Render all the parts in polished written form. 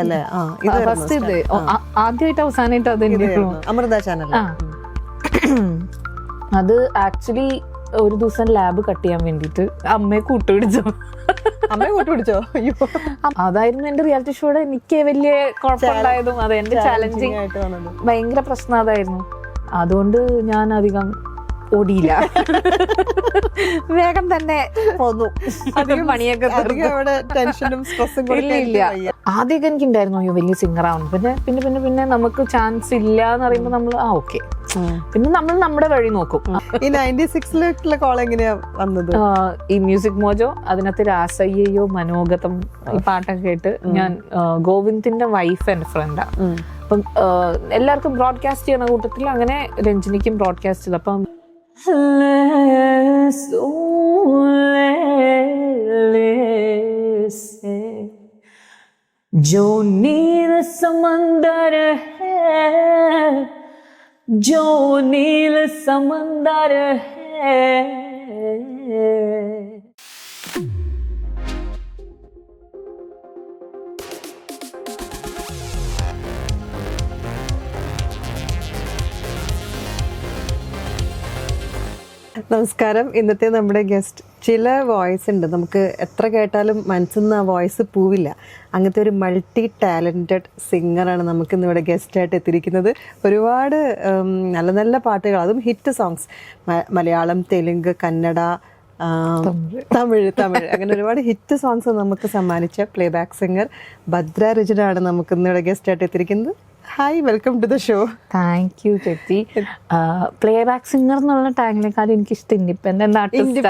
അല്ലേ? ഫസ്റ്റ് ഇത് ആദ്യമായിട്ട് അവസാനമായിട്ട് അത് അമൃത ചാനൽ. അത് ആക്ച്വലി ഒരു ദിവസം ലാബ് കട്ട് ചെയ്യാൻ വേണ്ടിട്ട് അമ്മയെ കൂട്ടുപിടിച്ചു. അമ്മയെ കൂട്ടുപിടിച്ചോ? അയ്യോ, അതായിരുന്നു എന്റെ റിയാലിറ്റി ഷോയുടെ എനിക്ക് വലിയ കുഴപ്പമുണ്ടായതും അത് എന്റെ ചാലഞ്ചിങ് ഭയങ്കര പ്രശ്നം അതായിരുന്നു. അതുകൊണ്ട് ഞാൻ അധികം ഓടിയില്ല, വേഗം തന്നെ പോന്നു. പണിയൊക്കെ ഇല്ല. ആദ്യമൊക്കെ എനിക്കുണ്ടായിരുന്നു അയ്യോ വലിയ സിംഗർ ആവണം, പിന്നെ പിന്നെ പിന്നെ പിന്നെ നമുക്ക് ചാൻസ് ഇല്ല എന്ന് പറയുമ്പോൾ നമ്മൾ ഓക്കെ, പിന്നെ നമ്മൾ നമ്മുടെ വഴി നോക്കും. ഈ 96 കോൾ എങ്ങനെയാ വന്നത്? ഈ മ്യൂസിക് മോജോ, അതിനകത്ത് രാസയ്യോ മനോഗതം ഈ പാട്ടൊക്കെ കേട്ട് ഞാൻ ഗോവിന്ദിന്റെ വൈഫ് എന്റെ ഫ്രണ്ടാ. അപ്പം എല്ലാവർക്കും ബ്രോഡ്കാസ്റ്റ് ചെയ്യുന്ന കൂട്ടത്തിൽ അങ്ങനെ രഞ്ജിനിക്കും ബ്രോഡ്കാസ്റ്റ് ചെയ്തു. അപ്പം जो नील समंदर है, जो नील समंदर है. നമസ്കാരം. ഇന്നത്തെ നമ്മുടെ ഗസ്റ്റ്, ചില വോയിസ് ഉണ്ട് നമുക്ക് എത്ര കേട്ടാലും മനസ്സിൽ നിന്ന് ആ വോയിസ് പോവില്ല. അങ്ങനത്തെ ഒരു മൾട്ടി ടാലൻറ്റഡ് സിംഗറാണ് നമുക്ക് ഇന്നിവിടെ ഗസ്റ്റായിട്ട് എത്തിയിരിക്കുന്നത്. ഒരുപാട് നല്ല നല്ല പാട്ടുകൾ, അതും ഹിറ്റ് സോങ്സ്, മലയാളം, തെലുങ്ക്, കന്നഡ, തമിഴ് അങ്ങനെ ഒരുപാട് ഹിറ്റ് സോങ്സ് നമുക്ക് സമ്മാനിച്ച പ്ലേ ബാക്ക് സിംഗർ ഭദ്ര രചനാണ് നമുക്ക് ഇന്നിവിടെ ഗസ്റ്റായിട്ട് എത്തിയിരിക്കുന്നത്. Hi, welcome to the show. Thank you ചേച്ചി. പ്ലേ ബാക്ക് സിംഗർ എന്നുള്ള ടാഗിനെക്കാളും എനിക്കിഷ്ടം ഇൻഡിപെൻഡന്റ് ആർട്ടിസ്റ്റ്.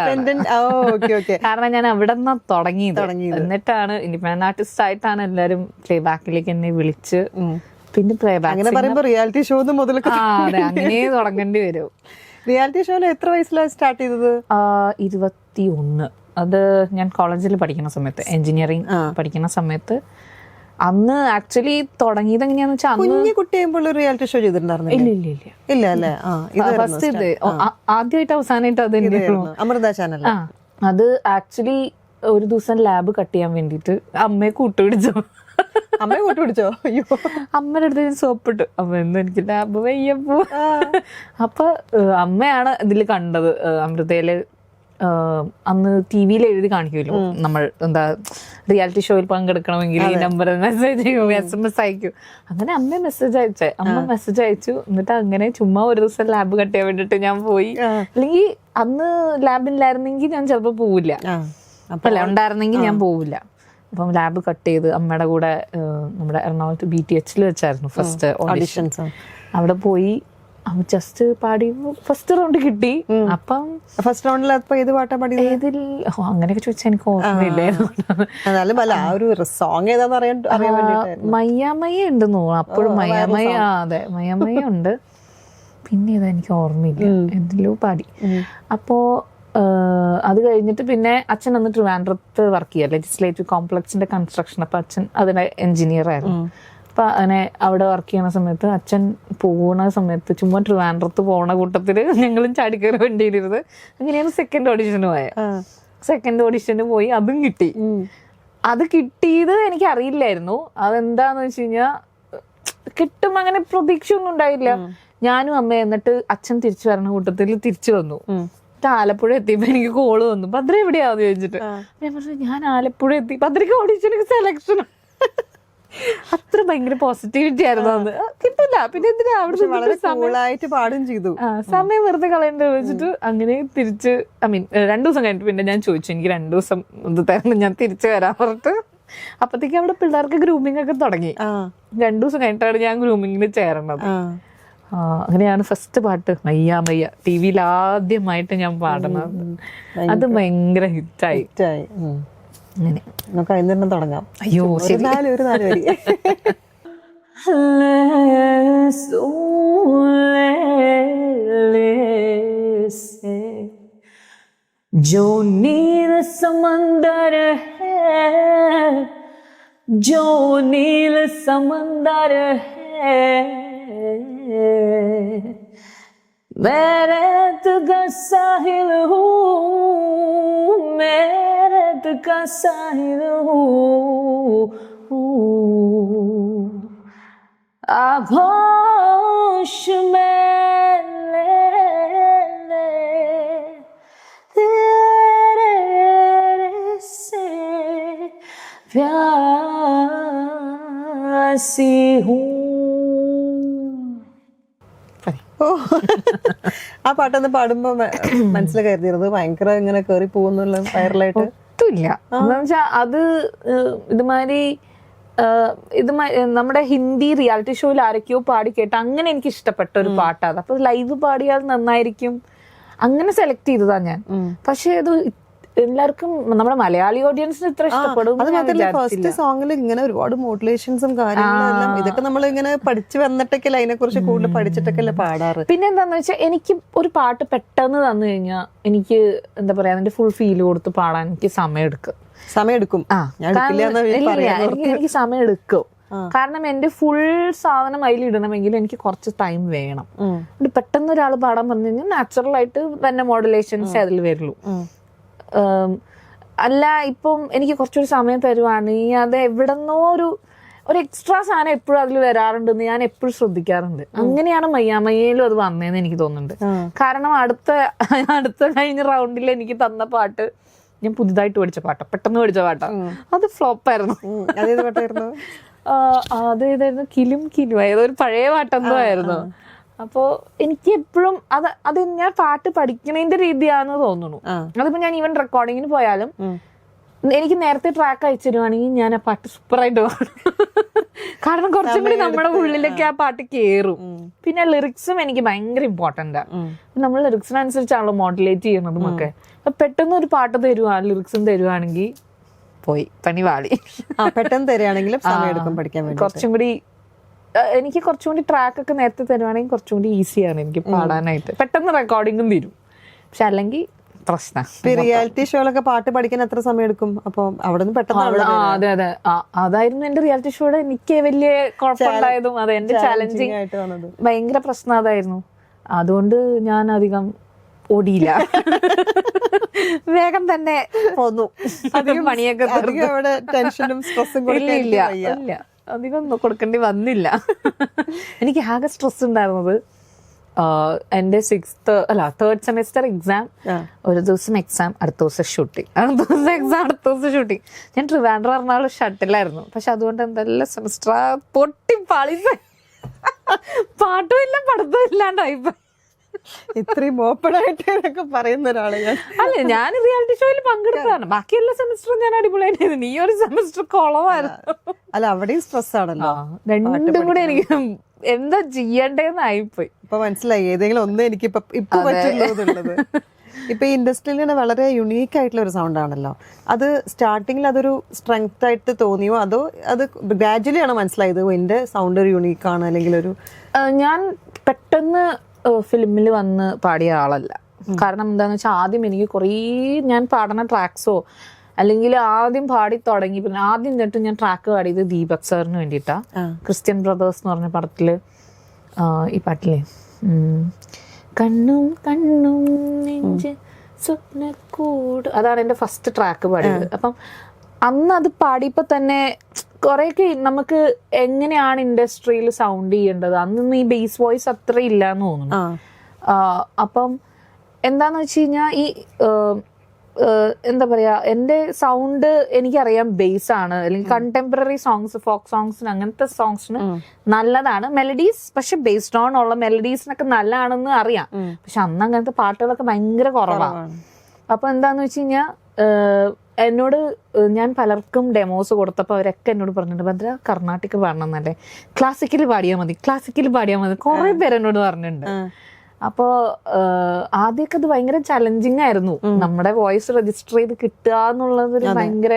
കാരണം ഞാൻ അവിടെ നിന്നാ തുടങ്ങിയത്. എന്നിട്ടാണ് ഇൻഡിപെൻഡന്റ് ആർട്ടിസ്റ്റ് ആയിട്ടാണ് എല്ലാരും പ്ലേ ബാക്കിലേക്ക് എന്നെ വിളിച്ച്, പിന്നെ പ്ലേ ബാക്ക് റിയാലിറ്റി ഷോ മുതൽ അങ്ങനെ തുടങ്ങേണ്ടി വരും. റിയാലിറ്റി ഷോയിൽ എത്ര വയസ്സിലാണ് സ്റ്റാർട്ട് ചെയ്തത്? 21. അത് ഞാൻ കോളേജിൽ പഠിക്കുന്ന സമയത്ത്, എഞ്ചിനീയറിംഗ് പഠിക്കുന്ന സമയത്ത്. അന്ന് ആക്ച്വലി തുടങ്ങിയത് എങ്ങനെയാന്ന് വെച്ചാൽ കുഞ്ഞു കുട്ടിയാകുമ്പോൾ റിയാലിറ്റി ഷോ ചെയ്തിട്ടുണ്ടായിരുന്നു? ഇല്ല അല്ലേ? ഫസ്റ്റ് ഇത് ആദ്യമായിട്ട് അവസാനമായിട്ട് അത് അമൃത ചാനൽ. അത് ആക്ച്വലി ഒരു ദിവസം ലാബ് കട്ട് ചെയ്യാൻ വേണ്ടിട്ട് അമ്മയെ കൂട്ടുപിടിച്ചു. അമ്മയെ കൂട്ടുപിടിച്ചോ? അയ്യോ, അമ്മയുടെ അടുത്ത് ഞാൻ സോപ്പിട്ടു. അപ്പൊ എന്താ എനിക്ക് ലാബ് വയ്യപ്പോ. അപ്പൊ അമ്മയാണ് ഇതിൽ കണ്ടത്. അമൃതയില് അന്ന് ടി വിയിൽ എഴുതി കാണിക്കുമല്ലോ, നമ്മൾ എന്താ റിയാലിറ്റി ഷോയിൽ പങ്കെടുക്കണമെങ്കിൽ ഈ നമ്പർ മെസ്സേജ് ചെയ്യും, SMS അയക്കും. അങ്ങനെ അമ്മ മെസ്സേജ് അയച്ചു. എന്നിട്ട് അങ്ങനെ ചുമ്മാ ഒരു ദിവസം ലാബ് കട്ട് ചെയ്യാൻ വേണ്ടിട്ട് ഞാൻ പോയി. അല്ലെങ്കിൽ അന്ന് ലാബിലായിരുന്നെങ്കിൽ ഞാൻ ചിലപ്പോ പോവില്ല, അപ്പല്ലേ ഉണ്ടായിരുന്നെങ്കിൽ ഞാൻ പോവില്ല. അപ്പം ലാബ് കട്ട് ചെയ്ത് അമ്മയുടെ കൂടെ നമ്മുടെ എറണാകുളത്ത് BTH വെച്ചായിരുന്നു ഫസ്റ്റ് ഓഡിഷൻസ്. അവിടെ പോയി ജസ്റ്റ് പാടി ഫസ്റ്റ് റൗണ്ട് കിട്ടി. അപ്പം ഫസ്റ്റ് റൗണ്ടിൽ ഏത് പാട്ടാ പാടിയത്? ഏതിൽ അങ്ങനെയൊക്കെ ചോദിച്ചാൽ എനിക്ക് ഓർമ്മയില്ലായിരുന്നു. മയ്യാമയ്യ ഉണ്ടെന്ന് തോന്നുന്നു അപ്പോഴും. മയ്യാമയ്യ, അതെ മയ്യാമയ്യ ഉണ്ട്. പിന്നെ ഏതാ എനിക്ക് ഓർമ്മയില്ല, എന്തിലോ പാടി. അപ്പോ അത് കഴിഞ്ഞിട്ട് പിന്നെ അച്ഛൻ അന്ന് ട്രിവാൻഡ്രത്ത് വർക്ക് ചെയ്യുക, ലെജിസ്ലേറ്റീവ് കോംപ്ലക്സിന്റെ കൺസ്ട്രക്ഷൻ. അപ്പൊ അച്ഛൻ അതിന്റെ എഞ്ചിനീയർ ആയിരുന്നു. അപ്പൊ അങ്ങനെ അവിടെ വർക്ക് ചെയ്യുന്ന സമയത്ത് അച്ഛൻ പോകുന്ന സമയത്ത് ചുമ്മാ ട്രിവാൻഡ്രത്ത് പോണ കൂട്ടത്തില് ഞങ്ങളും ചാടിക്കയറി വണ്ടിയിലിരുന്ന് അങ്ങനെയാണ് സെക്കൻഡ് ഓഡിഷന് പോയത്. സെക്കൻഡ് ഓഡിഷന് പോയി, അതും കിട്ടി. അത് കിട്ടിയത് എനിക്ക് അറിയില്ലായിരുന്നു. അതെന്താന്ന് വെച്ച് കഴിഞ്ഞാൽ കിട്ടും അങ്ങനെ പ്രതീക്ഷ ഒന്നും ഉണ്ടായില്ല. ഞാനും അമ്മ എന്നിട്ട് അച്ഛൻ തിരിച്ചു വരണ കൂട്ടത്തിൽ തിരിച്ചു വന്നു. ആലപ്പുഴ എത്തിയപ്പോ എനിക്ക് കോള് വന്നു, ഭദ്ര എവിടെയാന്ന് ചോദിച്ചിട്ട്. ഞാൻ പറഞ്ഞു ഞാൻ ആലപ്പുഴ എത്തി, ഭദ്രക്ക് ഓഡിഷന് സെലക്ഷൻ. അത്ര ഭയങ്കര പോസിറ്റിവിറ്റി ആയിരുന്നു അന്ന്. കിട്ടില്ല, പിന്നെ എന്തിനാ അവിടെ പാടും ചെയ്തു, സമയം വെറുതെ കളയണ്ട വെച്ചിട്ട് അങ്ങനെ തിരിച്ച്. ഐ മീൻ 2 ദിവസം കഴിഞ്ഞിട്ട് പിന്നെ ഞാൻ ചോദിച്ചു എനിക്ക് 2 ദിവസം ഇത് തരണം, ഞാൻ തിരിച്ചു വരാൻ പറഞ്ഞിട്ട്. അപ്പത്തേക്ക് അവിടെ പിള്ളേർക്ക് ഗ്രൂമിംഗ് ഒക്കെ തുടങ്ങി. 2 ദിവസം കഴിഞ്ഞിട്ടാണ് ഞാൻ ഗ്രൂമിങ്ങിന് ചേർന്നത്. അങ്ങനെയാണ് ഫസ്റ്റ് പാട്ട് മയ്യാമയ്യ TV ആദ്യമായിട്ട് ഞാൻ പാടുന്നത്. അത് ഭയങ്കര ഹിറ്റായി. അങ്ങനെ നമുക്ക് അതിൽ തന്നെ തുടങ്ങാം. അയ്യോ ഒരു നാല് വരി. जो नील समंदर है, जो नील समंदर है, मेरे तुझका साहिल हूँ, मेरे तुझका साहिल हूँ, आभोश में ले तेरे से प्यासी हूँ. ഓ ആ പാട്ടൊന്ന് പാടുമ്പോ മനസ്സിൽ കരുതിയിരുന്നത് ഭയങ്കര ഇങ്ങനെ കേറി പോകുന്നുള്ള വൈറലായിട്ട്. ഒട്ടുമില്ല. എന്താ വെച്ചാ അത് ഇതുമാതിരി നമ്മുടെ ഹിന്ദി റിയാലിറ്റി ഷോയിൽ ആരൊക്കെയോ പാടി കേട്ട് അങ്ങനെ എനിക്ക് ഇഷ്ടപ്പെട്ട ഒരു പാട്ടാണ്. അപ്പൊ ലൈവ് പാടിയാൽ നന്നായിരിക്കും അങ്ങനെ സെലക്ട് ചെയ്തതാ ഞാൻ. പക്ഷെ അത് എല്ലാവർക്കും നമ്മുടെ മലയാളി ഓഡിയൻസിന് ഇത്ര ഇഷ്ടപ്പെടും. അത് മാത്രമല്ല ഫസ്റ്റ് സോങ്ങിൽ ഇങ്ങനെ ഒരുപാട് മോഡുലേഷൻസും കാര്യങ്ങളെല്ലാം ഇതൊക്കെ നമ്മൾ ഇങ്ങനെ പഠിച്ചു വന്നിട്ടൊക്കെ അതിനെ കുറിച്ച് കൂടുതൽ പഠിച്ചിട്ടൊക്കെ അല്ലേ പാടാറ്. പിന്നെ എന്താന്ന് വെച്ചാൽ എനിക്ക് ഒരു പാട്ട് പെട്ടെന്ന് തന്നു കഴിഞ്ഞാൽ എനിക്ക് എന്താ പറയാ അതിന്റെ ഫുൾ ഫീൽ കൊടുത്ത് പാടാൻ എനിക്ക് സമയം എടുക്കും. എനിക്ക് സമയം എടുക്കും. കാരണം എന്റെ ഫുൾ സാധനം അതിലിടണമെങ്കിൽ എനിക്ക് കുറച്ച് ടൈം വേണം. പെട്ടെന്ന് ഒരാൾ പാടാൻ പറഞ്ഞു കഴിഞ്ഞാൽ നാച്ചുറൽ ആയിട്ട് തന്നെ മോഡുലേഷൻസ് അതിൽ വരുള്ളൂ. അല്ല ഇപ്പം എനിക്ക് കുറച്ചൊരു സമയം തരുവാണെങ്കിൽ അത് എവിടെന്നോ ഒരു എക്സ്ട്രാ സാധനം എപ്പോഴും അതിൽ വരാറുണ്ടെന്ന് ഞാൻ എപ്പോഴും ശ്രദ്ധിക്കാറുണ്ട്. അങ്ങനെയാണ് മയ്യാമയ്യയിലും അത് വന്നതെന്ന് എനിക്ക് തോന്നുന്നുണ്ട്. കാരണം അടുത്ത കഴിഞ്ഞ റൗണ്ടിൽ എനിക്ക് തന്ന പാട്ട് ഞാൻ പുതുതായിട്ട് പഠിച്ച പാട്ടാ, പെട്ടെന്ന് പഠിച്ച പാട്ടാ. അത് ഫ്ലോപ്പായിരുന്നു. അതേതായിരുന്നു? കിലും കിലും ഏതൊരു പഴയ പാട്ടെന്തോ ആയിരുന്നു. അപ്പോ എനിക്ക് എപ്പോഴും അത് ഞാൻ പാട്ട് പഠിക്കണതിന്റെ രീതിയാണെന്ന് തോന്നുന്നു. അതിപ്പോ ഞാൻ ഈവൻ റെക്കോർഡിങ്ങിന് പോയാലും എനിക്ക് നേരത്തെ ട്രാക്ക് അയച്ചിരുവാണെങ്കിൽ ഞാൻ ആ പാട്ട് സൂപ്പറായിട്ട് പാടും. കാരണം കുറച്ചും കൂടി നമ്മുടെ ഉള്ളിലേക്ക് ആ പാട്ട് കേറും. പിന്നെ ലിറിക്സും എനിക്ക് ഭയങ്കര ഇമ്പോർട്ടന്റ് ആണ്. നമ്മൾ ലിറിക്സിനനുസരിച്ചാണല്ലോ മോഡുലേറ്റ് ചെയ്യണതും ഒക്കെ. പെട്ടെന്ന് ഒരു പാട്ട് തരുവാ ലിറിക്സും തരുവാണെങ്കിൽ പോയി പണി വാളി. പെട്ടെന്ന് തരുവാണെങ്കിലും സമയം എടുക്കും പഠിക്കാൻ വേണ്ടി. കുറച്ചും കൂടി എനിക്ക് കുറച്ചും കൂടി ട്രാക്ക് ഒക്കെ നേരത്തെ തരുവാണെങ്കിൽ കുറച്ചും കൂടി ഈസിയാണ് എനിക്ക് പാടാനായിട്ട്. പെട്ടെന്ന് റെക്കോർഡിങ്ങും തരും. പക്ഷെ അല്ലെങ്കിൽ പ്രശ്നം. റിയാലിറ്റി ഷോയിലൊക്കെ പാട്ട് പഠിക്കാൻ എത്ര സമയം എടുക്കും? അപ്പൊ അവിടെ നിന്ന് പെട്ടെന്ന് അതെ അതെ അതായിരുന്നു എന്റെ റിയാലിറ്റി ഷോയുടെ എനിക്ക് വലിയ കുഴപ്പമുണ്ടായതും അതെ എന്റെ ചാലഞ്ചിങ് ഭയങ്കര പ്രശ്നം അതായിരുന്നു. അതുകൊണ്ട് ഞാൻ അധികം ഓടിയില്ല, വേഗം തന്നെ പോന്നു. അധികം പണിയൊക്കെ ടെൻഷനും സ്ട്രെസ്സും ഇല്ല അധികം കൊടുക്കേണ്ടി വന്നില്ല. എനിക്ക് ആകെ സ്ട്രെസ് ഉണ്ടായിരുന്നത് എന്റെ തേർഡ് സെമസ്റ്റർ എക്സാം, ഒരു ദിവസം എക്സാം, അടുത്ത ദിവസം ഷൂട്ടിങ്, അടുത്ത ദിവസം എക്സാം, അടുത്ത ദിവസം ഷൂട്ടിങ്. ഞാൻ ട്രിവാൻഡ്രം എറണാകുളം ഷട്ടിലായിരുന്നു. പക്ഷെ അതുകൊണ്ട് എന്തെല്ലാം സെമസ്റ്റർ പൊട്ടി പാളി, പാട്ടും ഇല്ല പഠിത്തവും ഇല്ലാണ്ടായിപ്പോ. ഇത്രയും ഓപ്പണായിട്ട് പറയുന്ന ഒരാള് ഞാൻ അല്ല. ഞാൻ റിയാലിറ്റി ഷോയിൽ പങ്കെടുത്തതാണ്. ബാക്കി എല്ലാ സെമസ്റ്ററും ഞാൻ അടിപൊളിയായിട്ട്. ഈ ഒരു സെമസ്റ്റർ കുളമായിരുന്നു. അല്ല അവിടെയും സ്ട്രെസ് ആണല്ലോ. രണ്ടും കൂടെ എനിക്ക് എന്താ ചെയ്യണ്ടേന്നായിപ്പോയി. ഇപ്പൊ മനസ്സിലായി ഏതെങ്കിലും ഒന്ന് എനിക്ക് ഇപ്പൊ പറ്റുള്ളത്. ഇപ്പൊ ഈ ഇൻഡസ്ട്രിയിൽ തന്നെ വളരെ യുണീക്ക് ആയിട്ടുള്ള ഒരു സൗണ്ട് ആണല്ലോ. അത് സ്റ്റാർട്ടിങ്ങിൽ അതൊരു സ്ട്രെങ്ത് ആയിട്ട് തോന്നിയോ അതോ അത് ഗ്രാജുവലി ആണ് മനസ്സിലായത് എന്റെ സൗണ്ട് ഒരു യുണീക്ക് ആണ്? അല്ലെങ്കിൽ ഒരു ഞാൻ പെട്ടെന്ന് ഫിലിമിൽ വന്ന് പാടിയ ആളല്ല. കാരണം എന്താന്ന് വെച്ചാൽ ആദ്യം എനിക്ക് കുറേ ഞാൻ പാടുന്ന ട്രാക്സോ അല്ലെങ്കിൽ ആദ്യം പാടി തുടങ്ങി. പിന്നെ ആദ്യം തൊട്ട് ഞാൻ ട്രാക്ക് പാടിയത് ദീപക് സാറിന് വേണ്ടിയിട്ടാ. ക്രിസ്ത്യൻ ബ്രദേഴ്സ് എന്ന് പറഞ്ഞ പടത്തില് ഈ പാട്ടില്ലേ, കണ്ണും കണ്ണും നെഞ്ച് സ്വപ്നക്കൂട്, അതാണ് എൻ്റെ ഫസ്റ്റ് ട്രാക്ക് പാടിയത്. അപ്പം അന്ന് അത് പാടിയപ്പോൾ തന്നെ കുറേയൊക്കെ നമുക്ക് എങ്ങനെയാണ് ഇൻഡസ്ട്രിയിൽ സൗണ്ട് ചെയ്യേണ്ടത്, അന്നൊന്നും ഈ ബേസ് വോയിസ് അത്ര ഇല്ല എന്ന് തോന്നുന്നു. അപ്പം എന്താന്ന് വെച്ച് കഴിഞ്ഞാൽ ഈ എന്താ പറയാ, എൻ്റെ സൗണ്ട് എനിക്കറിയാം ബേസ് ആണ്, അല്ലെങ്കിൽ കണ്ടംപററി സോങ്സ്, ഫോക്ക് സോങ്സിന് അങ്ങനത്തെ സോങ്സിന് നല്ലതാണ് മെലഡീസ്. പക്ഷെ ബേസ്ഡ് ഓൺ ഉള്ള മെലഡീസിനൊക്കെ നല്ലതാണെന്ന് അറിയാം. പക്ഷെ അന്ന് അങ്ങനത്തെ പാട്ടുകളൊക്കെ ഭയങ്കര കുറവാണ്. അപ്പൊ എന്താന്ന് വെച്ച് കഴിഞ്ഞാൽ എന്നോട് ഞാൻ പലർക്കും ഡെമോസ് കൊടുത്തപ്പോൾ അവരൊക്കെ എന്നോട് പറഞ്ഞിട്ടുണ്ട്, ഭദ്ര കർണാട്ടിക് പാടണമെന്നല്ലേ, ക്ലാസിക്കൽ പാടിയാൽ മതി, ക്ലാസിക്കൽ പാടിയാൽ മതി, കുറെ പേര് എന്നോട് പറഞ്ഞിട്ടുണ്ട്. അപ്പോ ആദ്യമൊക്കെ അത് ഭയങ്കര ചലഞ്ചിങ് ആയിരുന്നു. നമ്മുടെ വോയിസ് രജിസ്റ്റർ ചെയ്ത് കിട്ടുക എന്നുള്ളത് ഒരു ഭയങ്കര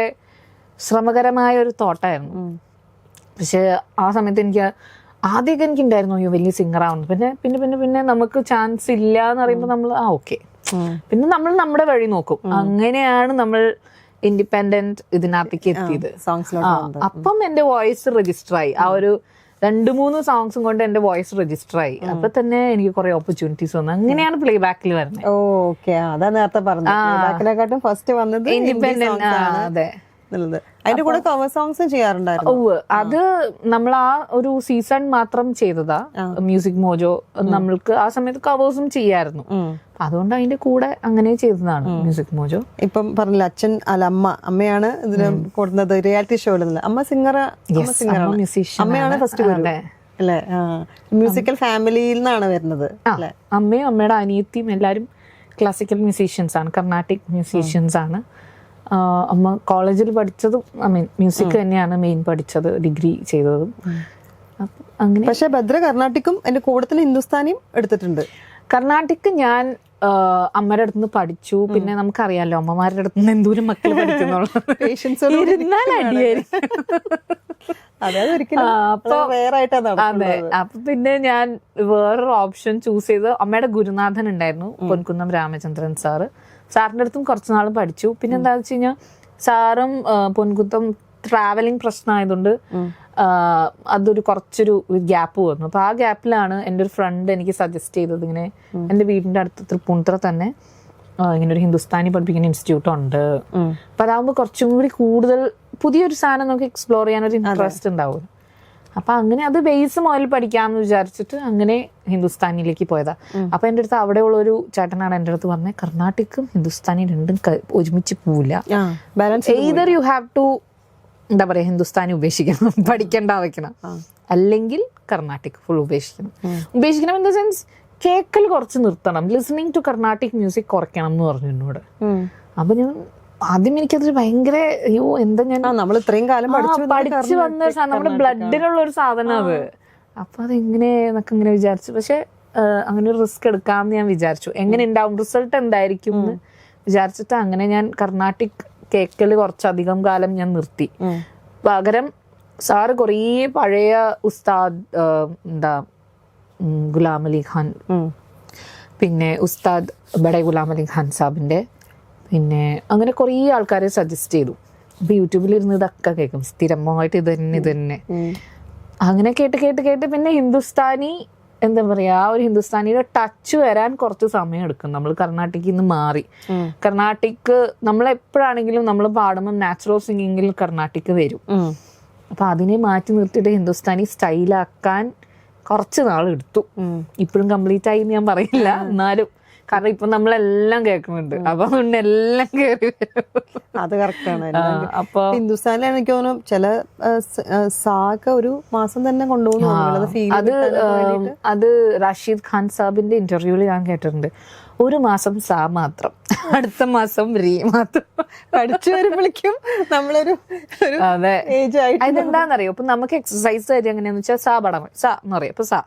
ശ്രമകരമായ ഒരു തോട്ടായിരുന്നു. പക്ഷെ ആ സമയത്ത് എനിക്ക് ആദ്യമൊക്കെ എനിക്ക് ഉണ്ടായിരുന്നു അയ്യോ വലിയ സിംഗർ ആവുന്നു. പിന്നെ പിന്നെ പിന്നെ പിന്നെ നമുക്ക് ചാൻസ് ഇല്ല എന്ന് പറയുമ്പോൾ നമ്മൾ ഓക്കെ, പിന്നെ നമ്മൾ നമ്മുടെ വഴി നോക്കും. അങ്ങനെയാണ് നമ്മൾ ഇൻഡിപെൻഡന്റ് ഇതിനകത്തേക്ക് എത്തിയത്. അപ്പം എന്റെ വോയിസ് രജിസ്റ്റർ ആയി. ആ ഒരു 2-3 സോങ്സും കൊണ്ട് എന്റെ വോയിസ് രജിസ്റ്റർ ആയി. അപ്പൊ തന്നെ എനിക്ക് കുറെ ഓപ്പർച്യൂണിറ്റീസ് വന്നു. അങ്ങനെയാണ് പ്ലേ ബാക്കിൽ വരുന്നത്. ഓക്കെ, അതാ നേരത്തെ പറഞ്ഞത് ഫസ്റ്റ് വന്നത് ഇൻഡിപെൻഡന്റ്. അതെ. അതിന്റെ കൂടെ കവർ സോങ്സും ചെയ്യാറുണ്ടായിരുന്നു. അത് നമ്മൾ ആ ഒരു സീസൺ മാത്രം ചെയ്തതാ മ്യൂസിക് മോജോ. നമ്മൾക്ക് ആ സമയത്ത് കവേഴ്സും ചെയ്യായിരുന്നു. അതുകൊണ്ട് അതിന്റെ കൂടെ അങ്ങനെ ചെയ്തതാണ് മ്യൂസിക് മോജോ. ഇപ്പം പറഞ്ഞില്ല അച്ഛൻ അല്ല അമ്മയാണ് ഇതിന് കൊടുക്കുന്നത് റിയാലിറ്റി ഷോയിൽ. അമ്മ സിംഗറാണ്, അമ്മയാണ് ഫസ്റ്റ് അല്ലേ? മ്യൂസിക്കൽ ഫാമിലിയിൽ നിന്നാണ് വരുന്നത് അല്ലേ? അമ്മയും അമ്മയുടെ അനിയത്തിയും എല്ലാവരും ക്ലാസിക്കൽ മ്യൂസീഷ്യൻസ് ആണ്, കർണാട്ടിക് മ്യൂസീഷ്യൻസ് ആണ്. അമ്മ കോളേജിൽ പഠിച്ചതും മ്യൂസിക് തന്നെയാണ് മെയിൻ പഠിച്ചത്, ഡിഗ്രി ചെയ്തതും. അങ്ങനെ. പക്ഷെ ഭദ്ര കർണാട്ടിക്കും അതിന്റെ കൂട്ടത്തിൽ ഹിന്ദുസ്ഥാനിയും എടുത്തിട്ടുണ്ട്. കർണാട്ടിക് ഞാൻ അമ്മയുടെ അടുത്ത് നിന്ന് പഠിച്ചു. പിന്നെ നമുക്കറിയാലോ അമ്മമാരുടെ അടുത്ത് നിന്ന് എന്തോരം മക്കൾ പഠിക്കുന്നുള്ളത്. അതെ. അപ്പൊ പിന്നെ ഞാൻ വേറൊരു ഓപ്ഷൻ ചൂസ് ചെയ്ത് അമ്മയുടെ ഗുരുനാഥൻ ഉണ്ടായിരുന്നു, പൊൻകുന്നം രാമചന്ദ്രൻ സാറിന്റെ അടുത്തും കുറച്ചു നാളും പഠിച്ചു. പിന്നെ എന്താ വെച്ച് കഴിഞ്ഞാൽ സാറും പൊൻകുന്നം ട്രാവലിംഗ് പ്രശ്നമായതുകൊണ്ട് അതൊരു കുറച്ചൊരു ഗ്യാപ്പ് വന്നു. അപ്പൊ ആ ഗ്യാപ്പിലാണ് എൻ്റെ ഒരു ഫ്രണ്ട് എനിക്ക് സജസ്റ്റ് ചെയ്തത്, ഇങ്ങനെ എൻ്റെ വീടിന്റെ അടുത്ത് തൃപ്പൂണിത്തുറ തന്നെ ഇങ്ങനെ ഒരു ഹിന്ദുസ്ഥാനി പഠിപ്പിക്കുന്ന ഇൻസ്റ്റിറ്റ്യൂട്ട് ഉണ്ട്. അപ്പൊ അതാകുമ്പോൾ കുറച്ചും കൂടി കൂടുതൽ പുതിയൊരു സാധനം നമുക്ക് എക്സ്പ്ലോർ ചെയ്യാനൊരു ഇൻട്രസ്റ്റ് ഉണ്ടാവും. അപ്പൊ അങ്ങനെ അത് ബേസ് മുതൽ പഠിക്കാമെന്ന് വിചാരിച്ചിട്ട് അങ്ങനെ ഹിന്ദുസ്ഥാനിയിലേക്ക് പോയതാ. അപ്പൊ എൻ്റെ അടുത്ത് അവിടെയുള്ള ഒരു ചേട്ടനാണ് എൻ്റെ അടുത്ത് പറഞ്ഞത്, കർണാട്ടിക്കും ഹിന്ദുസ്ഥാനി രണ്ടും ഒരുമിച്ച് പോവില്ല. എയ്തർ യു ഹാവ് ടു എന്താ പറയാ ഹിന്ദുസ്ഥാനി ഉപേക്ഷിക്കണം, പഠിക്കേണ്ട വെക്കണം, അല്ലെങ്കിൽ കർണാട്ടിക് ഫുൾ ഉപേക്ഷിക്കണം. ഉപേക്ഷിക്കണം ഇൻ ദ സെൻസ് കേക്കൽ കുറച്ച് നിർത്തണം, ലിസണിങ് ടു കർണാട്ടിക് മ്യൂസിക് കുറയ്ക്കണം എന്ന് പറഞ്ഞു എന്നോട്. അപ്പൊ ഞാൻ ആദ്യം എനിക്കതൊരു ഭയങ്കര അയ്യോ എന്താ ഞാൻ നമ്മൾ ഇത്രയും കാലം പഠിച്ചു വന്ന നമ്മുടെ ബ്ലഡിലുള്ള ഒരു സാധനം അത്. അപ്പൊ അതെങ്ങനെ എന്നൊക്കെ ഇങ്ങനെ വിചാരിച്ചു. പക്ഷെ അങ്ങനെ ഒരു റിസ്ക് എടുക്കാമെന്ന് ഞാൻ വിചാരിച്ചു. എങ്ങനെ ഉണ്ടാവും, റിസൾട്ട് എന്തായിരിക്കും എന്ന് വിചാരിച്ചിട്ട് അങ്ങനെ ഞാൻ കർണാട്ടിക് കേക്കല് കുറച്ചധികം കാലം ഞാൻ നിർത്തി. പകരം സാറ് കുറേ പഴയ ഉസ്താദ് എന്താ ഗുലാം അലി ഖാൻ, പിന്നെ ഉസ്താദ് ബഡേ ഗുലാം അലി ഖാൻ സാബിന്റെ, പിന്നെ അങ്ങനെ കുറേ ആൾക്കാരെ സജസ്റ്റ് ചെയ്തു. അപ്പൊ യൂട്യൂബിലിരുന്ന് ഇതൊക്കെ കേൾക്കും സ്ഥിരമായിട്ട്, ഇത് തന്നെ അങ്ങനെ കേട്ട് പിന്നെ ഹിന്ദുസ്ഥാനി എന്താ പറയാ ആ ഒരു ഹിന്ദുസ്ഥാനിയുടെ ടച്ച് വരാൻ കുറച്ച് സമയം എടുക്കും. നമ്മൾ കർണാട്ടിക്കിൽ നിന്ന് മാറി. കർണാട്ടിക് നമ്മളെപ്പോഴാണെങ്കിലും നമ്മൾ പാടുമ്പോൾ നാച്ചുറൽ സിംഗിങ്ങിൽ കർണാട്ടിക് വരും. അപ്പൊ അതിനെ മാറ്റി നിർത്തിയിട്ട് ഹിന്ദുസ്ഥാനി സ്റ്റൈലാക്കാൻ കുറച്ച് നാളെടുത്തു. ഇപ്പോഴും കംപ്ലീറ്റ് ആയി ഞാൻ പറയില്ല, എന്നാലും കാരണം ഇപ്പൊ നമ്മളെല്ലാം കേൾക്കുന്നുണ്ട്. അപ്പൊ അതുകൊണ്ട് എല്ലാം കേറി അത് കറക്റ്റാണ്. അപ്പൊ ഹിന്ദുസ്ഥാനിൽ എനിക്ക് തോന്നുന്നു ചില സാക്ക ഒരു മാസം തന്നെ കൊണ്ടുപോകുന്നു. അത് റഷീദ് ഖാൻ സാബിന്റെ ഇന്റർവ്യൂവിൽ ഞാൻ കേട്ടിട്ടുണ്ട്. ഒരു മാസം സാ മാത്രം, അടുത്ത മാസം രീ മാത്രം പഠിച്ചു വരുമ്പോഴേക്കും നമ്മളൊരു ഏജ് ആയിട്ട്. അതെന്താന്നറിയോ, ഇപ്പൊ നമുക്ക് എക്സസൈസ് തരും എങ്ങനെയാന്ന് വെച്ചാൽ സാ പടം സാ എന്ന് പറയും. അപ്പൊ സാ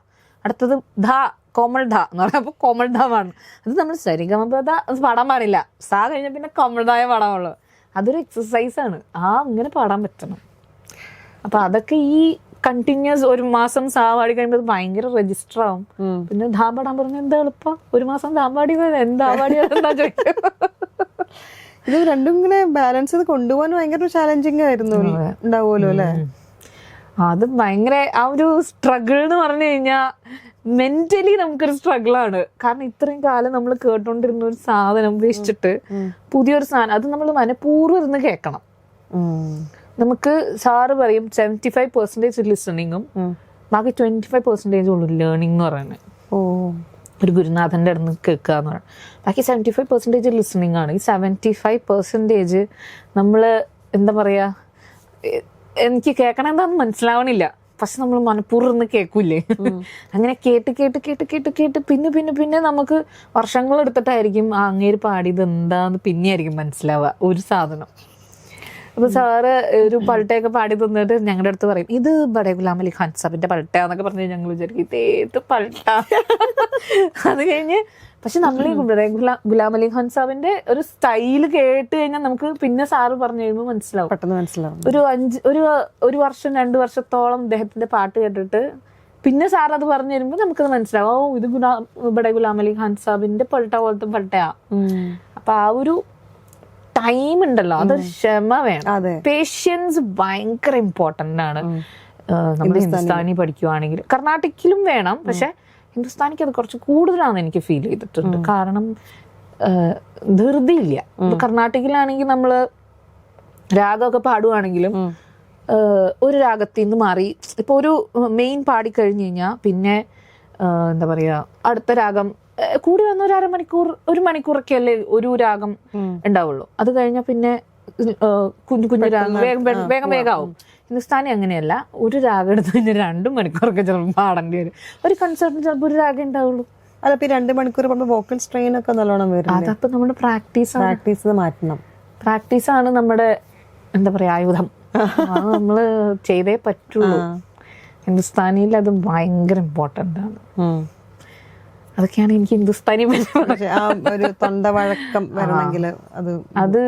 അടുത്തത് ധ കോമൾ ധ എന്ന് പറയാം. അപ്പൊ കോമൾ ധ പാടണം. അത് നമ്മൾ സരിഗമപദ അത് പാടാൻ പാടില്ല. സാ കഴിഞ്ഞ പിന്നെ കോമൾധായ പാടാനുള്ളൂ. അതൊരു എക്സസൈസ് ആണ്. അങ്ങനെ പാടാൻ പറ്റണം. അപ്പൊ അതൊക്കെ ഈ കണ്ടിന്യൂസ് ഒരു മാസം സാ പാടി കഴിയുമ്പോൾ അത് ഭയങ്കര രജിസ്റ്റർ ആവും. പിന്നെ ധാ പാടാൻ പറഞ്ഞാൽ എന്താ എളുപ്പം, ഒരു മാസം ധാ പാടിയത് എന്താ പാടിയത് എന്താ ചോദിക്കും. ഇത് രണ്ടും ഇങ്ങനെ ബാലൻസ് ചെയ്ത് കൊണ്ടുപോകാൻ ഭയങ്കര ചാലഞ്ചിങ് ആയിരുന്നു ഉണ്ടാവുമല്ലോ അല്ലെ? അത് ഭയങ്കര ആ ഒരു സ്ട്രഗിൾ എന്ന് പറഞ്ഞു കഴിഞ്ഞാൽ മെന്റലി നമുക്കൊരു സ്ട്രഗിളാണ്. കാരണം ഇത്രയും കാലം നമ്മൾ കേട്ടോണ്ടിരുന്ന ഒരു സാധനം ഉപേക്ഷിച്ചിട്ട് പുതിയൊരു സാധനം അത് നമ്മൾ മനഃപൂർവ്വം ഇരുന്ന് കേൾക്കണം. നമുക്ക് സാറ് പറയും 75% ലിസണിങ്ങും ബാക്കി 25% ഉള്ളു ലേണിംഗ് എന്ന് പറയുന്നത്. ഒരു ഗുരുനാഥന്റെ അടുത്ത് നിന്ന് കേൾക്കുക എന്ന് പറയുന്നത്. ബാക്കി 75% ലിസണിങ് ആണ്. ഈ 75% നമ്മള് എന്താ പറയാ, എനിക്ക് കേൾക്കണം എന്താന്ന് മനസ്സിലാവണില്ല, പക്ഷെ നമ്മൾ മനഃപൂർവ്വം കേൾക്കൂലേ. അങ്ങനെ കേട്ട് പിന്നെ നമുക്ക് വർഷങ്ങൾ എടുത്തിട്ടായിരിക്കും അങ്ങേര് പാടിയത് എന്താന്ന് പിന്നെ ആയിരിക്കും മനസ്സിലാവുക ഒരു സാധനം. അപ്പൊ സാറ് ഒരു പൾട്ടയൊക്കെ പാടി തന്നിട്ട് ഞങ്ങളുടെ അടുത്ത് പറയും ഇത് ബഡേ ഗുലാം അലി ഖാൻ സാബിന്റെ പൾട്ടയാന്നൊക്കെ പറഞ്ഞ് ഞങ്ങൾ വിചാരിക്കും ഇതേത് പൾട്ട. അത് കഴിഞ്ഞ് പക്ഷെ നമ്മൾ ഈ ഗുലാം അലി ഖാൻ സാബിന്റെ ഒരു സ്റ്റൈല് കേട്ട് കഴിഞ്ഞാൽ നമുക്ക് പിന്നെ സാറ് പറഞ്ഞു കഴിയുമ്പോൾ മനസ്സിലാവും, പെട്ടെന്ന് മനസ്സിലാവും. ഒരു വർഷം 2 വർഷത്തോളം അദ്ദേഹത്തിന്റെ പാട്ട് കേട്ടിട്ട് പിന്നെ സാർ അത് പറഞ്ഞു തരുമ്പോൾ നമുക്കത് മനസ്സിലാവും, ഓ ഇത് ബഡേ ഗുലാം അലി ഖാൻ സാബിന്റെ പൾട്ട പോലത്തെ പൾട്ടയാ. അപ്പൊ ആ ഒരു ടൈം ഉണ്ടല്ലോ, അതൊരു ക്ഷമ വേണം. പേഷ്യൻസ് ഭയങ്കര ഇമ്പോർട്ടന്റ് ആണ്. നമ്മൾ ഹിന്ദുസ്ഥാനി പഠിക്കുവാണെങ്കിൽ കർണാട്ടിക്കിലും വേണം, പക്ഷെ ഹിന്ദുസ്ഥാനിക്ക് അത് കുറച്ച് കൂടുതലാണെന്ന് എനിക്ക് ഫീൽ ചെയ്തിട്ടുണ്ട്. കാരണം ധൃതിയില്ല. കർണാട്ടിക്കിലാണെങ്കിൽ നമ്മള് രാഗമൊക്കെ പാടുവാണെങ്കിലും ഒരു രാഗത്തിൽ നിന്ന് മാറി ഇപ്പൊ ഒരു മെയിൻ പാടി കഴിഞ്ഞു കഴിഞ്ഞാൽ പിന്നെ എന്താ പറയാ അടുത്ത രാഗം കൂടി വന്ന ഒരു അരമണിക്കൂർ 1 മണിക്കൂറൊക്കെ അല്ലേ ഒരു രാഗം ഉണ്ടാവുള്ളൂ. അത് കഴിഞ്ഞാൽ പിന്നെ കുഞ്ഞു കുഞ്ഞു രാഗം വേഗം വേഗമാവും. ഹിന്ദുസ്ഥാനി അങ്ങനെയല്ല, ഒരു രാഗം എടുത്ത് കഴിഞ്ഞാൽ 2 മണിക്കൂറൊക്കെ ചിലപ്പോൾ പാടേണ്ടി വരും. ഒരു കൺസേർട്ടിന് ചിലപ്പോൾ ഒരു രാഗം ഉണ്ടാവുള്ളൂ. അല്ല, ഇപ്പൊ 2 മണിക്കൂർ വോക്കൽ സ്ട്രെയിൻ ഒക്കെ നല്ലോണം വരും. അതപ്പോ നമ്മുടെ പ്രാക്ടീസ് മാറ്റണം. പ്രാക്ടീസാണ് നമ്മുടെ എന്താ പറയാ ആയുധം. അത് നമ്മള് ചെയ്തേ പറ്റുള്ളൂ. ഹിന്ദുസ്ഥാനിയിൽ അത് ഭയങ്കര ഇമ്പോർട്ടൻ്റ് ആണ്. അതൊക്കെയാണ് എനിക്ക് ഹിന്ദുസ്ഥാനി ഒരു തൊണ്ടവഴക്കം വരണമെങ്കിൽ അത്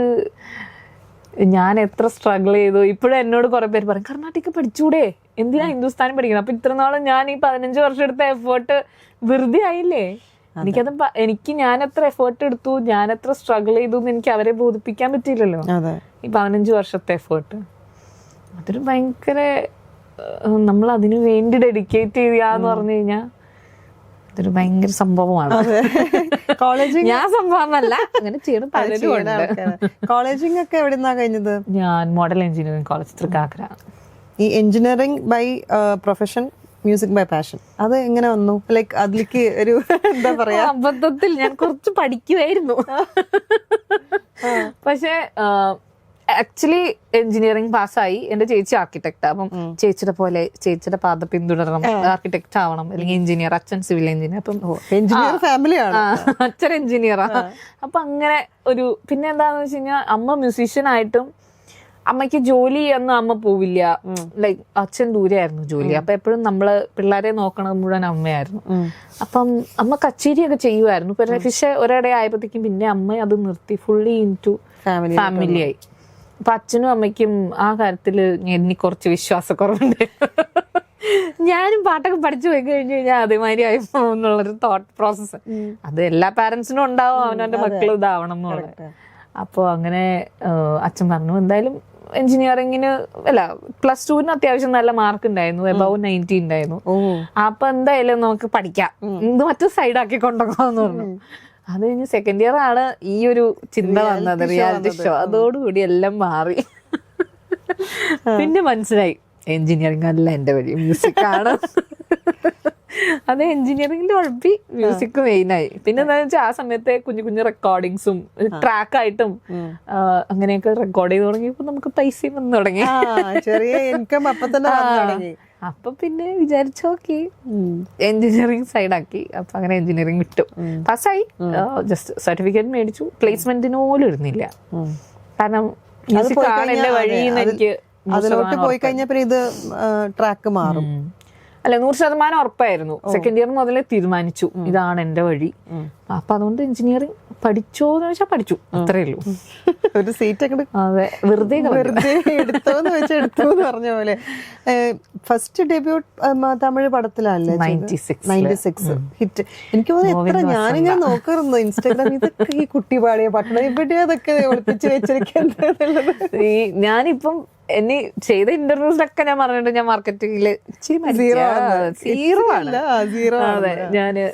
ഞാൻ എത്ര സ്ട്രഗിൾ ചെയ്തു. ഇപ്പോഴും എന്നോട് കുറെ പേര് പറയും കർണാട്ടിക് പഠിച്ചൂടെ, എന്തിനാ ഹിന്ദുസ്ഥാനി പഠിക്കണം? അപ്പൊ ഇത്ര നാളും ഞാൻ ഈ 15 വർഷം എടുത്ത എഫേർട്ട് വെറുതെ ആയില്ലേ? എനിക്ക് ഞാൻ എത്ര എഫേർട്ട് എടുത്തു, ഞാൻ എത്ര സ്ട്രഗിൾ ചെയ്തു എന്ന് എനിക്ക് അവരെ ബോധിപ്പിക്കാൻ പറ്റിയില്ലല്ലോ. ഈ 15 വർഷത്തെ എഫേർട്ട് അതൊരു ഭയങ്കര നമ്മൾ അതിനു വേണ്ടി ഡെഡിക്കേറ്റ് ചെയ്യാന്ന് പറഞ്ഞു കഴിഞ്ഞാൽ അതൊരു ഭയങ്കര സംഭവമാണ്. ഞാൻ സംഭവമല്ല, അങ്ങനെ ചെയ്യണം പലരും ഉണ്ട്. കോളേജിംഗ് ഒക്കെ എവിടെന്നാ കഴിഞ്ഞത്? ഞാൻ മോഡൽ എഞ്ചിനീയറിംഗ് കോളേജ് തൃക്കാക്കര. ഈ engineering by profession, music by passion, അത് എങ്ങനെ വന്നു? ലൈക്ക് അതിലേക്ക് ഒരു എന്താ പറയാ, അബദ്ധത്തിൽ ഞാൻ കുറച്ച് പഠിക്കുമായിരുന്നു. പക്ഷെ ആക്ച്വലി എഞ്ചിനീയറിംഗ് പാസ്സായി. എന്റെ ചേച്ചി ആർക്കിടെക്ട്. അപ്പം ചേച്ചിയുടെ പാത പിന്തുടരണം, ആർക്കിടെക്ട് ആവണം അല്ലെങ്കിൽ എഞ്ചിനീയർ. അച്ഛൻ സിവിൽ എഞ്ചിനീയർ. അപ്പം എഞ്ചിനീയർ ഫാമിലിയാണ്, അച്ഛൻ എഞ്ചിനീയറാ. അപ്പൊ അങ്ങനെ ഒരു പിന്നെ എന്താന്ന് വെച്ച് കഴിഞ്ഞാൽ അമ്മ മ്യൂസീഷ്യൻ ആയിട്ടും അമ്മയ്ക്ക് ജോലി ഒന്നും അമ്മ പോവില്ല. ലൈക്ക് അച്ഛൻ ദൂരെയായിരുന്നു ജോലി. അപ്പൊ എപ്പോഴും നമ്മള് പിള്ളേരെ നോക്കണത് മുഴുവൻ അമ്മയായിരുന്നു. അപ്പം അമ്മ കച്ചേരിയൊക്കെ ചെയ്യുമായിരുന്നു. പക്ഷെ ഒരിടെ ആയപ്പോഴത്തേക്കും പിന്നെ അമ്മ അത് നിർത്തി, ഫുള്ളി ഇൻടു ഫാമിലി ആയി. അപ്പൊ അച്ഛനും അമ്മയ്ക്കും ആ കാര്യത്തില് എനിക്ക് കുറച്ച് വിശ്വാസക്കുറവുണ്ട്. ഞാനും പാട്ടൊക്കെ പഠിച്ചു പോയി കഴിഞ്ഞു കഴിഞ്ഞാൽ അതേമാതിരി ആയിപ്പോ എന്നുള്ളൊരു തോട്ട് പ്രോസസ്സ് അത് എല്ലാ പാരന്റ്സിനും ഉണ്ടാവും, അവനവന്റെ മക്കൾ ഇതാവണം എന്നുള്ളത്. അപ്പോൾ അങ്ങനെ അച്ഛൻ പറഞ്ഞു എന്തായാലും എഞ്ചിനീയറിംഗിന് അല്ല +2 അത്യാവശ്യം നല്ല മാർക്ക് ഉണ്ടായിരുന്നു, എബവ് 90 ഉണ്ടായിരുന്നു. അപ്പൊ എന്തായാലും നമുക്ക് പഠിക്കാം, ഇത് മറ്റു സൈഡാക്കി കൊണ്ടുപോകാന്ന് പറഞ്ഞു. അത് കഴിഞ്ഞ് സെക്കൻഡ് ഇയർ ആണ് ഈ ഒരു ചിന്ത വന്നത്, റിയാലിറ്റി ഷോ. അതോടുകൂടി എല്ലാം മാറി. പിന്നെ മനസ്സിലായി എഞ്ചിനീയറിംഗ് അല്ല എന്റെ വഴി, മ്യൂസിക് ആണ്. അത് എഞ്ചിനീയറിംഗിന്റെ ഉഴപ്പി മ്യൂസിക് മെയിനായി. പിന്നെ എന്താ വെച്ചാൽ ആ സമയത്തെ കുഞ്ഞു കുഞ്ഞു റെക്കോർഡിങ്സും ട്രാക്കായിട്ടും അങ്ങനെയൊക്കെ റെക്കോർഡ് ചെയ്ത് തുടങ്ങിയപ്പോ നമുക്ക് പൈസയും വന്നു തുടങ്ങി, ചെറിയ ഇൻകം അപ്പൊ തന്നെ തുടങ്ങി. അപ്പൊ പിന്നെ വിചാരിച്ചു ഓക്കെ എഞ്ചിനീയറിംഗ് സൈഡാക്കി. അപ്പൊ അങ്ങനെ എഞ്ചിനീയറിംഗ് വിട്ടു, പാസ്സായി. ജസ്റ്റ് സർട്ടിഫിക്കറ്റ് മേടിച്ചു. പ്ലേസ്മെന്റിന് പോലും ഇരുന്നില്ല, കാരണം മ്യൂസിക് ആണ് എന്റെ വഴിന്ന് എനിക്ക്. അതിലോട്ട് പോയി കഴിഞ്ഞപ്പോ ഇത് ട്രാക്ക് മാറും അല്ല, 100% ഉറപ്പായിരുന്നു. സെക്കൻഡ് ഇയർ മുതലേ തീരുമാനിച്ചു ഇതാണ് എന്റെ വഴി. അപ്പൊ അതുകൊണ്ട് എഞ്ചിനീയറിംഗ് പഠിച്ചോന്ന് വെച്ചാൽ പഠിച്ചു, അത്രേ ഉള്ളൂ. ഒരു സീറ്റ് അതെ, വെറുതെ എടുത്തോന്ന് വെച്ചാൽ എടുത്തു എന്ന് പറഞ്ഞ പോലെ. ഫസ്റ്റ് ഡെബ്യൂട്ട് തമിഴ് പടത്തിലല്ലേ? 96 ഹിറ്റ്. എനിക്ക് തോന്നുന്നു ഞാനിങ്ങനെ നോക്കാറുണ്ട് ഇൻസ്റ്റാഗ്രാമിൽ, ഇതൊക്കെ ഈ കുട്ടി പാടിയ പട്ടണം ഇവിടെ അതൊക്കെ ഒളിപ്പിച്ച് വെച്ചിരിക്കുന്നത്. ഞാനിപ്പം എന്നെ ചെയ്ത ഇന്റർവ്യൂസിലൊക്കെ ഞാൻ പറഞ്ഞിട്ടുണ്ട് ഞാൻ മാർക്കറ്റിംഗില് സീറോ ആണ്. അതെ, ഞാന്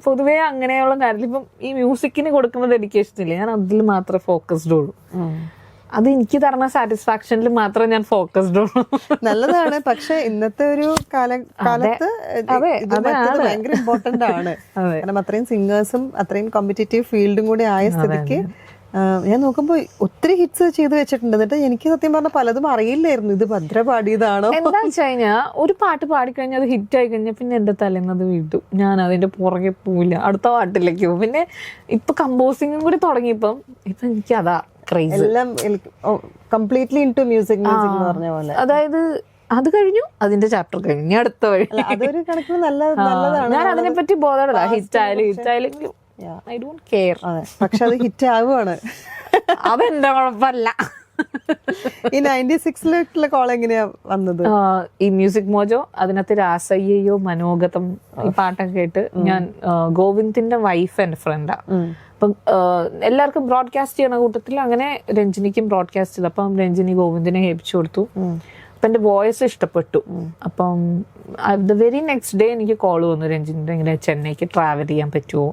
പൊതുവേ അങ്ങനെയുള്ള കാര്യത്തിൽ ഇപ്പം ഈ മ്യൂസിക്കിന് കൊടുക്കുന്ന ഡെഡിക്കേഷൻ ഇല്ല, ഞാൻ അതിൽ മാത്രമേ ഫോക്കസ്ഡ് ഉള്ളൂ. അത് എനിക്ക് തരുന്ന സാറ്റിസ്ഫാക്ഷനിൽ മാത്രമേ ഞാൻ ഫോക്കസ്ഡ് ഉള്ളൂ. നല്ലതാണ്. പക്ഷെ ഇന്നത്തെ ഒരു കാലത്ത് ഭയങ്കര ഇമ്പോർട്ടന്റ് ആണ്. കാരണം അത്രയും സിംഗേഴ്സും അത്രയും കോമ്പറ്റേറ്റീവ് ഫീൽഡും കൂടി ആയ സ്ഥിതിക്ക് ഞാൻ നോക്കുമ്പോ ഒത്തിരി ഹിറ്റ്സ് ചെയ്ത് വെച്ചിട്ടുണ്ട്. എന്നിട്ട് എനിക്ക് സത്യം പറഞ്ഞാൽ പലതും അറിയില്ലായിരുന്നു ഇത് ഭദ്ര പാടിയതാണോ. എന്താ വെച്ച് കഴിഞ്ഞാൽ ഒരു പാട്ട് പാടിക്കഴിഞ്ഞാൽ അത് ഹിറ്റ് ആയി കഴിഞ്ഞാൽ പിന്നെ എന്റെ തലേന്നത് വീട്ടും, ഞാൻ അതിന്റെ പുറകെ പോവില്ല, അടുത്ത പാട്ടിലേക്ക് പോകും. പിന്നെ ഇപ്പൊ കമ്പോസിംഗും കൂടി തുടങ്ങിയപ്പം ഇപ്പൊ എനിക്ക് അതാ ക്രേസ്, എല്ലാം കംപ്ലീറ്റ്ലി ഇൻടു മ്യൂസിക് എന്ന് പറഞ്ഞ പോലെ. അതായത് അത് കഴിഞ്ഞു, അതിന്റെ ചാപ്റ്റർ കഴിഞ്ഞു, അടുത്ത വഴി. അതൊരു കണക്കിന് നല്ലതാണ്. ഞാൻ അതിനെപ്പറ്റി ബോധമല്ല, ഹിറ്റായാലും I don't care. പക്ഷെ അത് ഹിറ്റ് ആവുകയാണ്, അതെന്റെ കുഴപ്പമല്ല. ഈ 96 കോൾ എങ്ങനെയാ വന്നത്? ഈ മ്യൂസിക് മോജോ, അതിനകത്ത് രാസയ്യോ മനോഗതം ഈ പാട്ടൊക്കെ കേട്ട് ഞാൻ ഗോവിന്ദിന്റെ വൈഫ് എന്റെ ഫ്രണ്ടാ. അപ്പം എല്ലാവർക്കും ബ്രോഡ്കാസ്റ്റ് ചെയ്യണ കൂട്ടത്തിൽ അങ്ങനെ രഞ്ജിനിക്കും ബ്രോഡ്കാസ്റ്റ് ചെയ്തു. അപ്പം രഞ്ജിനി ഗോവിന്ദിനെ ഏൽപ്പിച്ചു കൊടുത്തു. അപ്പം എൻ്റെ വോയിസ് ഇഷ്ടപ്പെട്ടു. അപ്പം ദ വെരി നെക്സ്റ്റ് ഡേ എനിക്ക് കോൾ വന്നു, രഞ്ജിനിയുടെ ഇങ്ങനെ ചെന്നൈക്ക് ട്രാവൽ ചെയ്യാൻ പറ്റുമോ.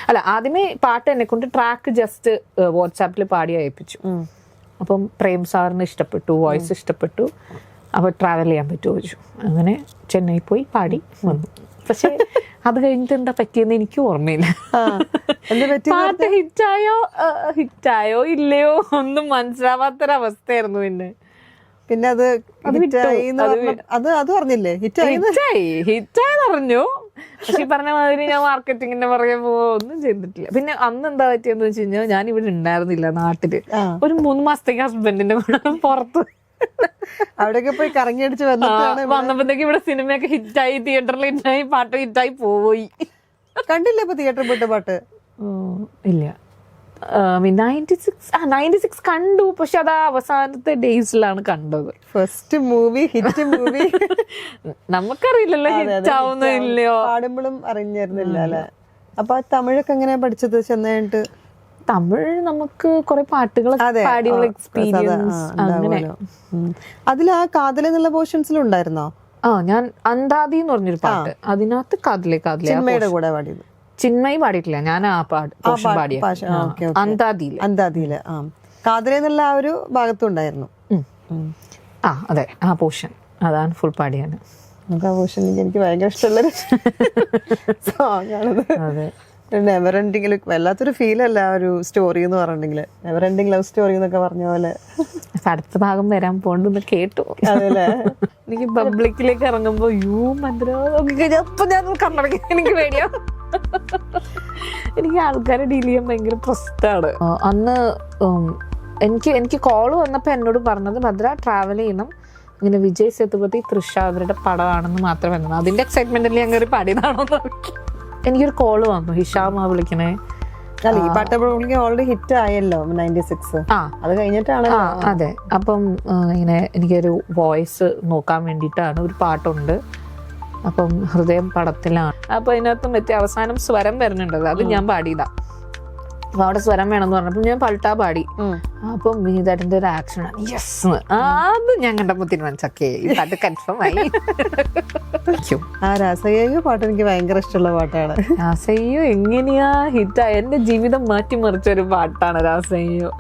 അല്ല, ആദ്യമേ പാട്ട് എന്നെ കൊണ്ട് ട്രാക്ക് ജസ്റ്റ് വാട്സാപ്പിൽ പാടി അയപ്പിച്ചു. അപ്പം പ്രേം സാറിന് ഇഷ്ടപ്പെട്ടു, വോയിസ് ഇഷ്ടപ്പെട്ടു. അപ്പോൾ ട്രാവൽ ചെയ്യാൻ പറ്റുമോ ചോദിച്ചു. അങ്ങനെ ചെന്നൈ പോയി പാടി വന്നു. പക്ഷെ അത് കഴിഞ്ഞിട്ട് എന്താ പറ്റിയെന്ന് എനിക്ക് ഓർമ്മയില്ല. പാട്ട് ഹിറ്റായോ ഇല്ലയോ ഒന്നും മനസ്സിലാവാത്തൊരവസ്ഥയായിരുന്നു. പിന്നെ അത് പറഞ്ഞില്ലേ ഹിറ്റായി പറഞ്ഞു. പക്ഷെ ഈ പറഞ്ഞ മാതിരി ഞാൻ മാർക്കറ്റിങ്ങിന്റെ പുറകെ ഒന്നും ചെയ്തിട്ടില്ല. പിന്നെ അന്ന് എന്താ പറ്റിയെന്ന് വെച്ച് കഴിഞ്ഞാൽ ഞാൻ ഇവിടെ ഉണ്ടായിരുന്നില്ല നാട്ടില്. ഒരു 3 മാസത്തേക്ക് ഹസ്ബൻഡിന്റെ കൂടെ പുറത്ത് അവിടെയൊക്കെ പോയി കറങ്ങിയടിച്ച് വന്നപ്പോഴത്തേക്ക് ഇവിടെ സിനിമയൊക്കെ ഹിറ്റായി, തിയേറ്ററിൽ ഹിറ്റായി, പാട്ട് ഹിറ്റായി പോയി. കണ്ടില്ല ഇപ്പൊ തിയേറ്ററിൽ പോയിട്ട് പാട്ട്? ഇല്ല, 96 കണ്ടു. പക്ഷെ അത് അവസാനത്തെ ഡേയ്സിലാണ് കണ്ടത്. First movie, hit movie. നമുക്കറിയില്ലല്ലോ ഹിറ്റ് ആവുന്നില്ലയോ, പാടുമ്പോഴും അറിഞ്ഞിരുന്നില്ല അല്ലെ. അപ്പൊ തമിഴൊക്കെ എങ്ങനെയാ പഠിച്ചത് ചെന്നൈട്ട്? തമിഴ് നമുക്ക് കുറെ പാട്ടുകൾ പാടിയുള്ള എക്സ്പീരിയൻസ് അങ്ങനെ. അതിൽ ആ കാതല എന്നുള്ള പോർഷൻസിലും ഉണ്ടായിരുന്നോ? ഞാൻ അന്താതി എന്ന് പറഞ്ഞൊരു പാട്ട്, അതിനകത്ത് കാതലെ ചിന്മയുടെ കൂടെ പാടിയത്. ചിന്മയി പാടിയിട്ടില്ല, ഞാൻ ആ പോർഷൻ പാടിയ അന്താതിയില്. കാതല എന്നുള്ള ആ ഒരു ഭാഗത്തും ഉണ്ടായിരുന്നു. അതെ, ആ പോർഷൻ അതാണ് ഫുൾ പാടിയാണ്. നമുക്ക് ആ പോർഷൻ എനിക്ക് ഭയങ്കര ഇഷ്ടമുള്ളൊരു സോങ് ആണത്. അതെ, നെവർ എൻഡിങ്ങിൽ വല്ലാത്തൊരു ഫീലല്ല ആ ഒരു സ്റ്റോറി എന്ന് പറഞ്ഞിട്ടുണ്ടെങ്കിൽ. നെവർ എൻഡിങ് ലവ് സ്റ്റോറി എന്നൊക്കെ പറഞ്ഞ പോലെ. അടുത്ത ഭാഗം വരാൻ പോണ്ടെന്ന് കേട്ടു. അതല്ലേ, എനിക്ക് പബ്ലിക്കിലേക്ക് ഇറങ്ങുമ്പോ എനിക്ക് പേടിയാ. എനിക്ക് ആൾക്കാരെ ഡീൽ ചെയ്യാൻ ഭയങ്കര പ്രശ്നമാണ്. അന്ന് എനിക്ക് കോള് വന്നപ്പോൾ എന്നോട് പറഞ്ഞത് ഭദ്ര ട്രാവൽ ചെയ്യണം, ഇങ്ങനെ വിജയ് സേതുപതി, തൃഷ അവരുടെ പടമാണെന്ന് മാത്രം വന്നത്. അതിന്റെ എക്സൈറ്റ്മെന്റിൽ ഞാൻ കയറി പാടിയതാണോ. എനിക്കൊരു കോള് വന്നു, ഹിഷാമ വിളിക്കണേ. ഈ പാട്ട് ഓൾറെഡി ഹിറ്റ് ആയല്ലോ 96. അത് കഴിഞ്ഞിട്ടാണ്. അതെ, അപ്പം ഇങ്ങനെ എനിക്കൊരു വോയിസ് നോക്കാൻ വേണ്ടിയിട്ടാണ്. ഒരു പാട്ടുണ്ട്, അപ്പം ഹൃദയം പടത്തിലാണ്. അപ്പൊ അതിനകത്ത് മറ്റേ അവസാനം സ്വരം വരുന്നുണ്ടല്ലോ, അത് ഞാൻ പാടിയതാ. അപ്പൊ അവിടെ സ്വരം വേണമെന്ന് പറഞ്ഞപ്പോ ഞാൻ പൾട്ടാ പാടി. അപ്പം വിനീതേട്ടന്റെ ഒരു ആക്ഷൻ യെസ്, അത് ഞാൻ കണ്ടപ്പോ തീരുമാനിച്ചേ ഈ പാട്ട് കൺഫേം ആയി. ആ രാസയ്യോ പാട്ട് എനിക്ക് ഭയങ്കര ഇഷ്ടമുള്ള പാട്ടാണ്. രാസയ്യോ എങ്ങനെയാ ഹിറ്റായ, എന്റെ ജീവിതം മാറ്റിമറിച്ച ഒരു പാട്ടാണ് രാസയ്യോ.